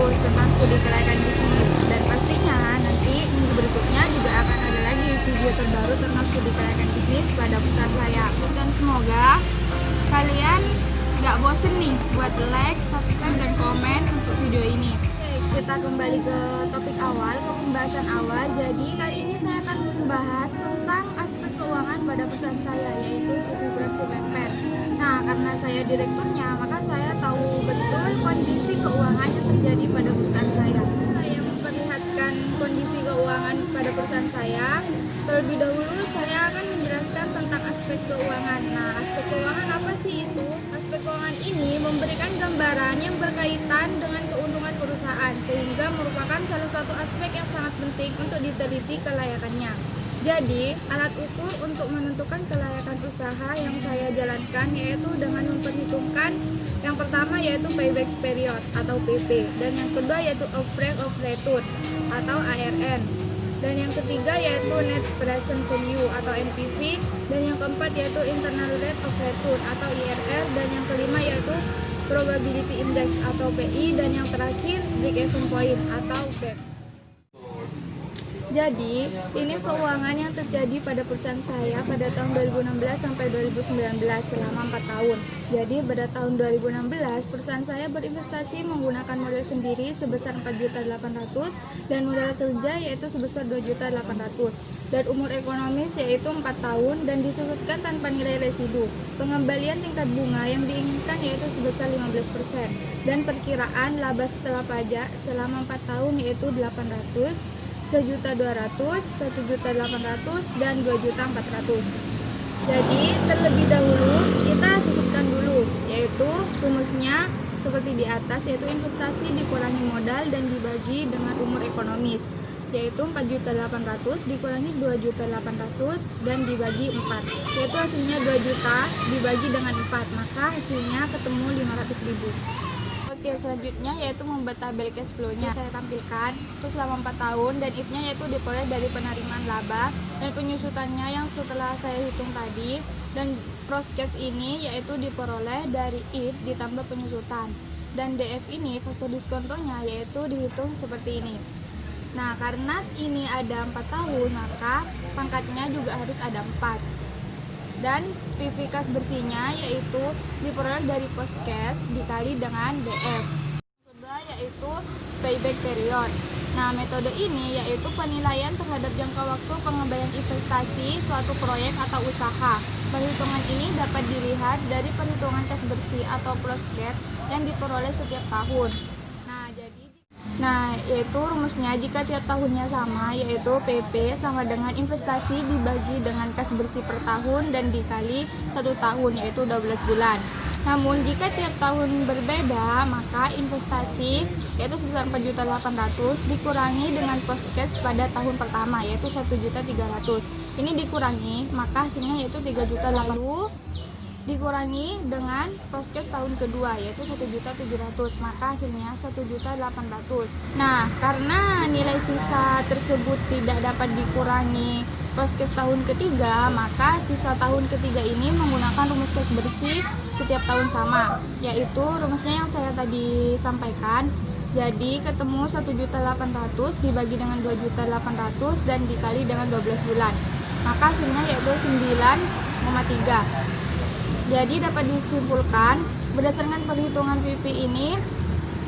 terus tentang studi kelayakan bisnis. Dan pastinya nanti minggu berikutnya juga akan ada lagi video terbaru tentang studi kelayakan bisnis pada perusahaan saya. Dan semoga kalian gak bosen nih buat like, subscribe, dan komen untuk video ini. Kita kembali ke topik awal, ke pembahasan awal. Jadi kali ini saya akan membahas tentang aspek keuangan pada perusahaan saya, yaitu Civibrasi Pemper. Nah, karena saya direkturnya, maka saya tahu betul kondisi keuangan yang terjadi pada perusahaan saya. Saya memperlihatkan kondisi keuangan pada perusahaan saya. Terlebih dahulu saya akan menjelaskan tentang aspek keuangan. Nah, aspek keuangan apa sih itu? Aspek keuangan ini memberikan gambaran yang berkaitan dengan keuntungan perusahaan, sehingga merupakan salah satu aspek yang sangat penting untuk diteliti kelayakannya. Jadi, alat ukur untuk menentukan kelayakan usaha yang saya jalankan yaitu dengan memperhitungkan yang pertama yaitu payback period atau PP, dan yang kedua yaitu average of return atau ARN, dan yang ketiga yaitu net present value atau NPV, dan yang keempat yaitu internal rate of return atau IRR, dan yang kelima yaitu probability index atau PI, dan yang terakhir break-even point atau BEP. Jadi, ini keuangan yang terjadi pada perusahaan saya pada tahun 2016 sampai 2019 selama 4 tahun. Jadi, pada tahun 2016, perusahaan saya berinvestasi menggunakan modal sendiri sebesar 4.800.000 dan modal kerja yaitu sebesar 2.800.000. Dan umur ekonomis yaitu 4 tahun dan disusutkan tanpa nilai residu. Pengembalian tingkat bunga yang diinginkan yaitu sebesar 15%. Dan perkiraan laba setelah pajak selama 4 tahun yaitu 800, 1.200.000, 1.800.000, dan 2.400.000. Jadi terlebih dahulu kita susutkan dulu, yaitu rumusnya seperti di atas, yaitu investasi dikurangi modal dan dibagi dengan umur ekonomis, yaitu 4.800.000 dikurangi 2.800.000 dan dibagi 4, yaitu hasilnya 2 juta dibagi dengan 4, maka hasilnya ketemu 500.000. Oke, selanjutnya yaitu membuat tabel cash flow-nya. Saya tampilkan itu selama 4 tahun, dan IT-nya yaitu diperoleh dari penerimaan laba dan penyusutannya yang setelah saya hitung tadi, dan prospek ini yaitu diperoleh dari IT ditambah penyusutan, dan DF ini faktor diskontonya yaitu dihitung seperti ini. Nah, karena ini ada 4 tahun, maka pangkatnya juga harus ada 4. Dan PV kas bersihnya yaitu diperoleh dari post cash dikali dengan DF. Kedua yaitu payback period. Nah, metode ini yaitu penilaian terhadap jangka waktu pengembalian investasi suatu proyek atau usaha. Perhitungan ini dapat dilihat dari perhitungan kas bersih atau post cash yang diperoleh setiap tahun. Nah, yaitu rumusnya jika tiap tahunnya sama, yaitu PP sama dengan investasi dibagi dengan kas bersih per tahun dan dikali 1 tahun, yaitu 12 bulan. Namun jika tiap tahun berbeda, maka investasi yaitu sebesar 4.800.000 dikurangi dengan post cash pada tahun pertama, yaitu 1.300.000. Ini dikurangi, maka hasilnya yaitu 3.800.000 dikurangi dengan post cash tahun kedua yaitu 1.700.000, maka hasilnya 1.800.000. Nah, karena nilai sisa tersebut tidak dapat dikurangi post cash tahun ketiga, maka sisa tahun ketiga ini menggunakan rumus cash bersih setiap tahun sama, yaitu rumusnya yang saya tadi sampaikan. Jadi ketemu 1.800.000 dibagi dengan 2.800.000 dan dikali dengan 12 bulan, maka hasilnya yaitu 9,3. Jadi dapat disimpulkan berdasarkan perhitungan PP ini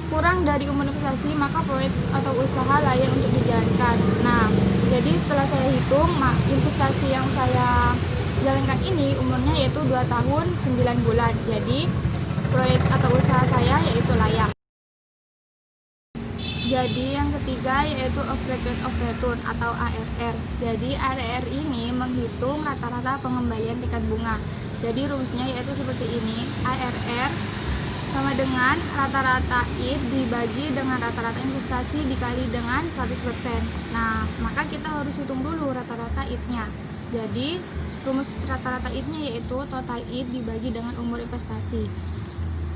kurang dari umur investasi, maka proyek atau usaha layak untuk dijalankan. Nah, jadi setelah saya hitung, investasi yang saya jalankan ini umurnya yaitu 2 tahun 9 bulan. Jadi proyek atau usaha saya yaitu layak. Jadi yang ketiga yaitu average rate of return atau ARR. Jadi ARR ini menghitung rata-rata pengembalian tingkat bunga. Jadi rumusnya yaitu seperti ini, ARR sama dengan rata-rata IT dibagi dengan rata-rata investasi dikali dengan 100%. Nah, maka kita harus hitung dulu rata-rata IT-nya. Jadi rumus rata-rata IT-nya yaitu total IT dibagi dengan umur investasi.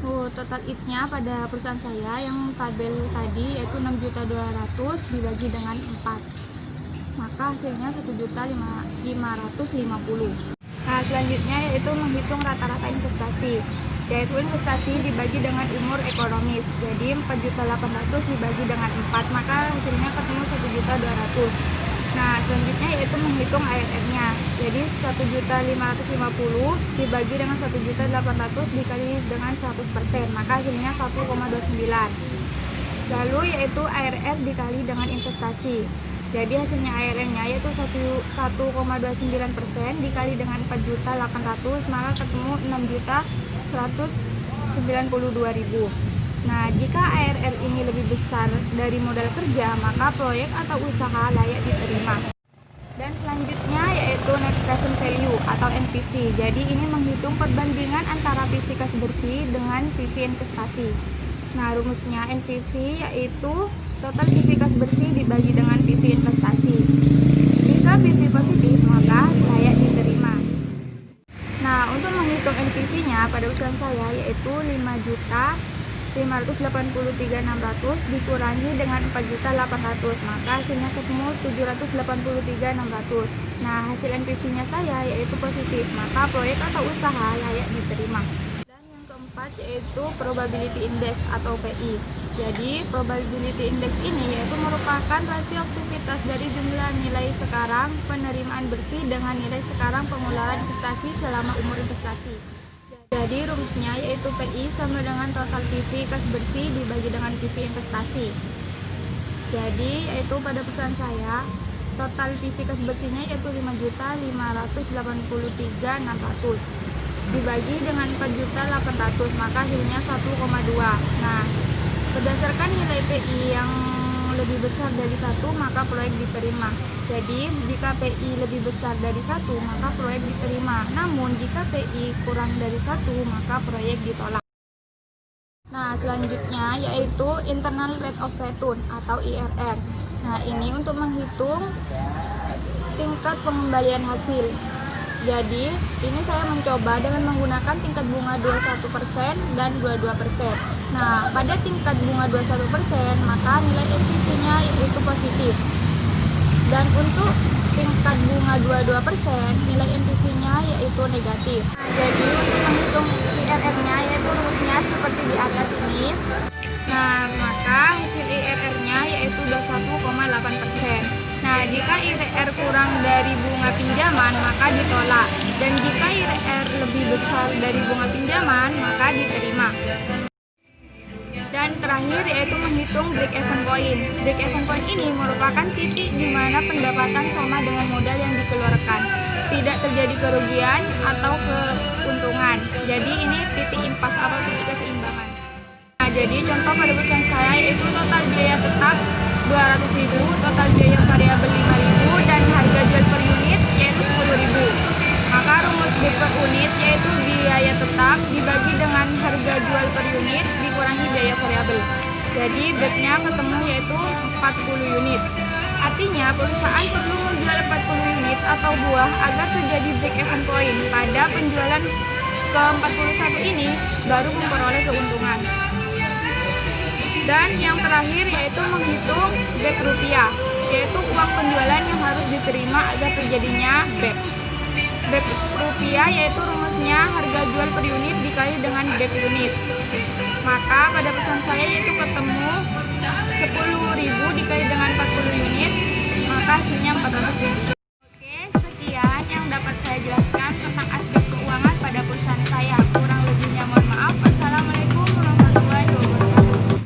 Total IT-nya pada perusahaan saya yang tabel tadi yaitu 6.200.000 dibagi dengan 4, maka hasilnya 1.550.000. Nah, selanjutnya yaitu menghitung rata-rata investasi. yaitu investasi dibagi dengan umur ekonomis. Jadi 4.800.000 dibagi dengan 4, maka hasilnya ketemu 1.200.000. Nah, selanjutnya yaitu menghitung ARR-nya. Jadi 1.550.000 dibagi dengan 1.800.000 dikali dengan 100%, maka hasilnya 1,29. Lalu yaitu ARR dikali dengan investasi. Jadi hasilnya ARR-nya yaitu 1,29% dikali dengan 4.800.000, maka ketemu 6.192.000. Nah, jika ARR ini lebih besar dari modal kerja, maka proyek atau usaha layak diterima. Dan selanjutnya yaitu net present value atau NPV. Jadi ini menghitung perbandingan antara PV kas bersih dengan PV investasi. Nah, rumusnya NPV yaitu total PV kas bersih dibagi dengan PV investasi. Jika PV positif, maka layak diterima. Nah, untuk menghitung NPV-nya pada usulan saya yaitu 5.583.600 dikurangi dengan 4.800.000, maka hasilnya ketemu 783.600. Nah, hasil NPV-nya saya yaitu positif, maka proyek atau usaha layak diterima. Dan yang keempat yaitu probability index atau PI. Jadi probability index ini yaitu merupakan rasio aktivitas dari jumlah nilai sekarang penerimaan bersih dengan nilai sekarang pengeluaran investasi selama umur investasi. Jadi rumusnya yaitu PI sama dengan total PV kas bersih dibagi dengan PV investasi. Jadi yaitu pada perusahaan saya total PV kas bersihnya yaitu 5.583.600 dibagi dengan 4.800.000, maka hasilnya 1,2. Nah, berdasarkan nilai PI yang lebih besar dari 1, maka proyek diterima. Jadi jika PI lebih besar dari 1, maka proyek diterima. Namun jika PI kurang dari 1, maka proyek ditolak. Nah, selanjutnya yaitu internal rate of return atau IRR. Nah, ini untuk menghitung tingkat pengembalian hasil. Jadi ini saya mencoba dengan menggunakan tingkat bunga 21% dan 22%. Nah, pada tingkat bunga 21%, maka nilai NPV-nya yaitu positif. Dan untuk tingkat bunga 22%, nilai NPV-nya yaitu negatif. Nah, jadi untuk menghitung IRR-nya yaitu rumusnya seperti di atas ini. Nah, maka hasil IRR-nya yaitu 21,8%. Nah, jika IRR kurang dari bunga pinjaman, maka ditolak. Dan jika IRR lebih besar dari bunga pinjaman, maka diterima. Dan terakhir yaitu menghitung break-even point. Break-even point ini merupakan titik di mana pendapatan sama dengan modal yang dikeluarkan. Tidak terjadi kerugian atau keuntungan. Jadi ini titik impas atau titik keseimbangan. Nah, jadi contoh pada perusahaan saya yaitu total biaya tetap 200.000, total biaya variabel 5.000, dan harga jual per unit yaitu 10.000. Maka rumus B per unit yaitu biaya tetap dibagi dengan harga jual per unit dikurangi biaya variabel. Jadi BEP-nya ketemu yaitu 40 unit. Artinya perusahaan perlu menjual 40 unit atau buah agar terjadi break even point pada penjualan ke-41 ini baru memperoleh keuntungan. Dan yang terakhir yaitu menghitung BEP rupiah, yaitu uang penjualan yang harus diterima agar terjadinya BEP. BEP rupiah yaitu rumusnya harga jual per unit dikali dengan BEP unit. Maka pada pesan saya yaitu ketemu 10.000 dikali dengan